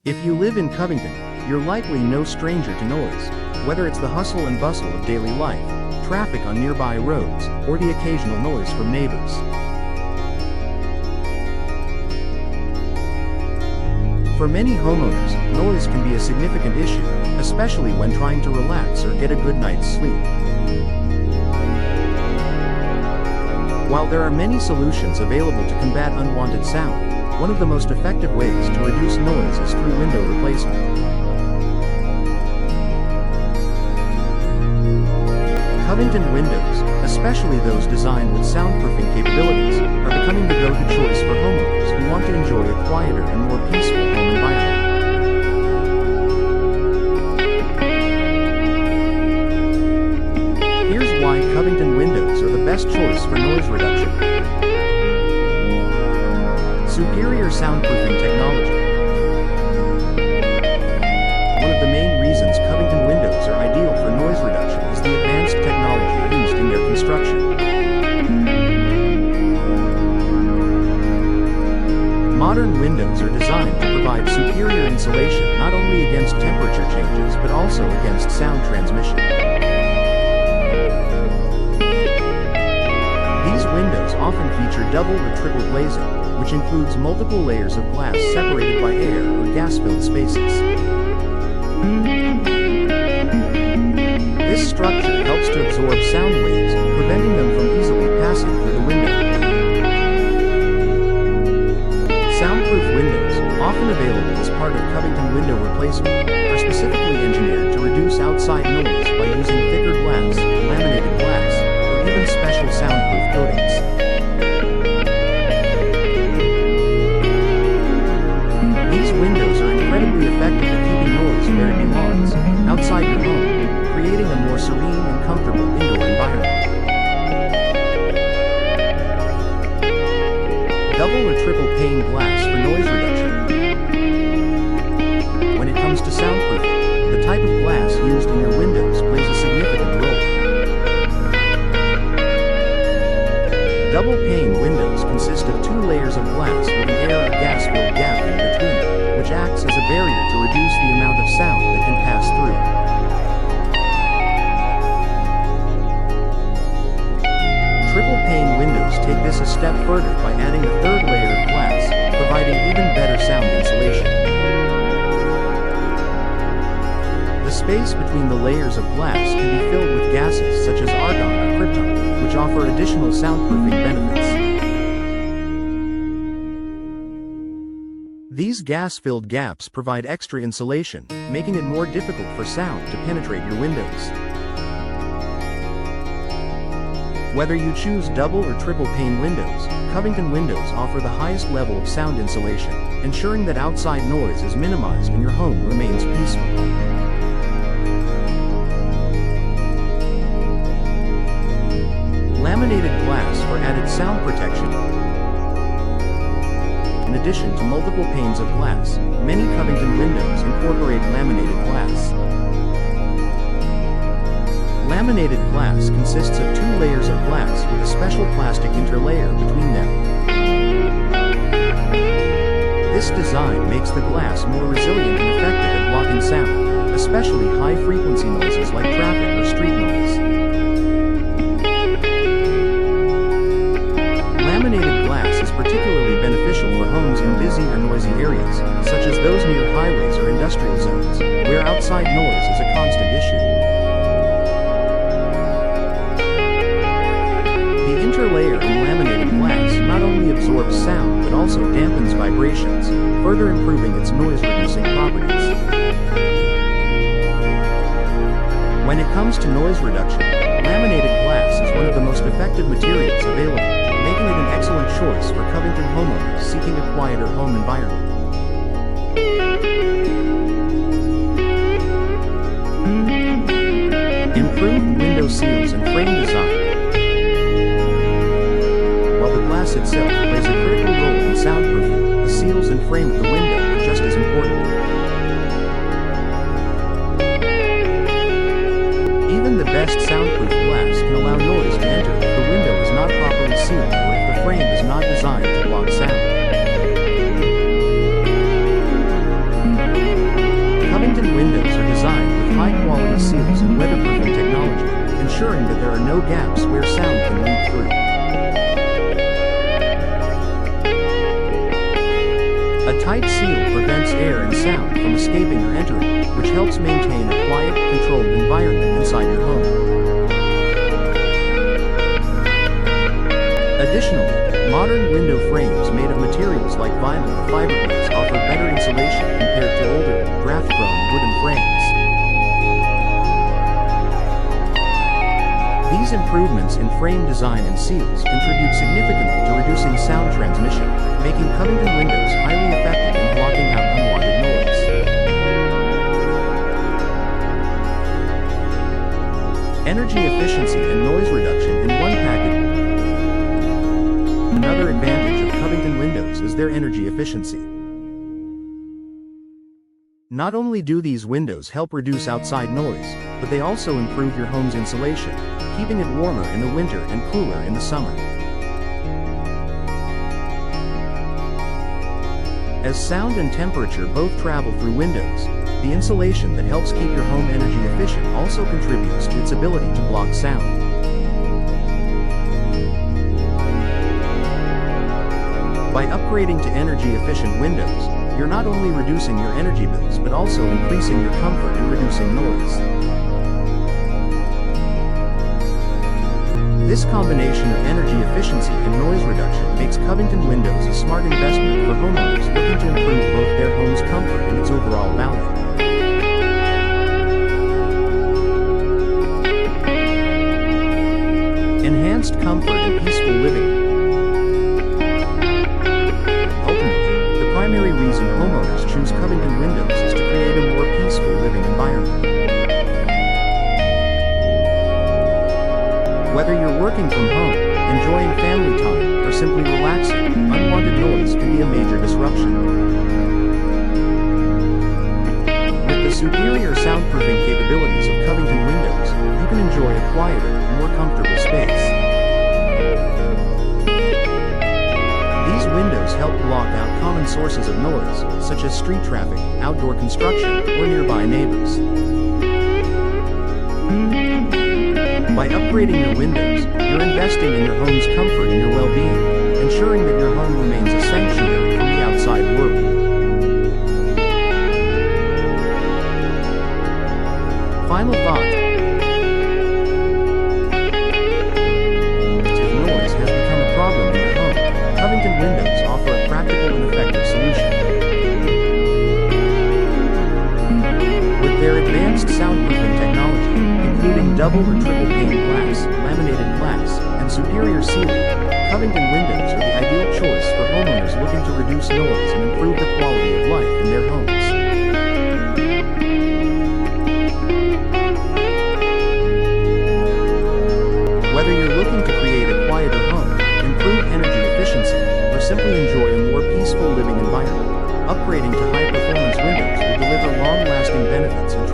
If you live in Covington, you're likely no stranger to noise, whether it's the hustle and bustle of daily life, traffic on nearby roads, or the occasional noise from neighbors. For many homeowners, noise can be a significant issue, especially when trying to relax or get a good night's sleep. While there are many solutions available to combat unwanted sound, one of the most effective ways to reduce noise is through window replacement. Covington Windows, especially those designed with soundproofing capabilities, are becoming the go-to choice for homeowners who want to enjoy a quieter and more peaceful home environment. Here's why Covington Windows are the best choice for noise reduction. Superior soundproofing technology. One of the main reasons Covington Windows are ideal for noise reduction is the advanced technology used in their construction. Modern windows are designed to provide superior insulation not only against temperature changes but also against sound transmission. These windows often feature double or triple glazing, which includes multiple layers of glass separated by air or gas-filled spaces. This structure helps to absorb sound waves, preventing them from easily passing through the window. Soundproof windows, often available as part of Covington window replacement, are specifically engineered to reduce outside noise by using thicker glass, laminated glass, or even special soundproof coatings. These windows are incredibly effective at keeping noise where it belongs, outside your home, creating a more serene and comfortable indoor environment. Double or triple pane glass for noise reduction. When it comes to soundproofing, the type of glass used in your windows plays a significant role. Double pane windows consist of two layers of glass with an air or gas-filled gap in between, which acts as a barrier to reduce the amount of sound that can pass through. Triple pane windows take this a step further by adding a third layer of glass, providing even better sound insulation. The space between the layers of glass can be filled with gases such as argon or krypton, which offer additional soundproofing benefits. These gas-filled gaps provide extra insulation, making it more difficult for sound to penetrate your windows. Whether you choose double or triple pane windows, Covington Windows offer the highest level of sound insulation, ensuring that outside noise is minimized and your home remains peaceful. Laminated glass for added sound protection. In addition to multiple panes of glass, many Covington windows incorporate laminated glass. Laminated glass consists of two layers of glass with a special plastic interlayer between them. This design makes the glass more resilient and effective at blocking sound, especially high-frequency noises like traffic or street noise. Laminated glass is particularly beneficial for homes in busy or noisy areas, such as those near highways or industrial zones, where outside noise is a constant issue. The interlayer in laminated glass not only absorbs sound but also dampens vibrations, further improving its noise-reducing properties. When it comes to noise reduction, laminated glass is one of the most effective materials available, making it an excellent choice for Covington homeowners seeking a quieter home environment. Improved window seals and frame design. While the glass itself plays a critical role in soundproofing, the seals and frame of the window are just as important. Even the best soundproof glass can allow noise to enter if the window is not properly sealed or if the frame is not designed to block sound. high-quality seals and weatherproofing technology, ensuring that there are no gaps where sound can leak through. A tight seal prevents air and sound from escaping or entering, which helps maintain a quiet, controlled environment inside your home. Additionally, modern window frames made of materials like vinyl or fiberglass offer better insulation compared to older, draft-prone wooden frames. These improvements in frame design and seals contribute significantly to reducing sound transmission, making Covington Windows highly effective in blocking out unwanted noise. Energy efficiency and noise reduction in one package. Another advantage of Covington Windows is their energy efficiency. Not only do these windows help reduce outside noise, but they also improve your home's insulation, keeping it warmer in the winter and cooler in the summer. As sound and temperature both travel through windows, the insulation that helps keep your home energy efficient also contributes to its ability to block sound. By upgrading to energy-efficient windows, you're not only reducing your energy bills but also increasing your comfort and reducing noise. This combination of energy efficiency and noise reduction makes Covington Windows a smart investment for homeowners looking to improve both their home's comfort and its overall value. Enhanced comfort and peaceful living. The primary reason homeowners choose Covington Windows is to create a more peaceful living environment. Whether you're working from home, enjoying family time, or simply relaxing, unwanted noise can be a major disruption. With the superior soundproofing capabilities of Covington Windows, you can enjoy a quieter, more comfortable space. These windows help block out common sources of noise, such as street traffic, outdoor construction, or nearby neighbors. By upgrading your windows, you're investing in your home's comfort and your well-being, ensuring that your home remains a sanctuary from the outside world. Final thought. If noise has become a problem in your home, Covington Windows offer a practical and effective solution. With their advanced soundproofing technology, including double or triple pane glass, laminated glass, and superior sealing, Covington Windows are the ideal choice for homeowners looking to reduce noise and improve the quality of life in their homes. Whether you're looking to create a quieter home, improve energy efficiency, or simply enjoy a more peaceful living environment, upgrading to high-performance windows will deliver long-lasting benefits and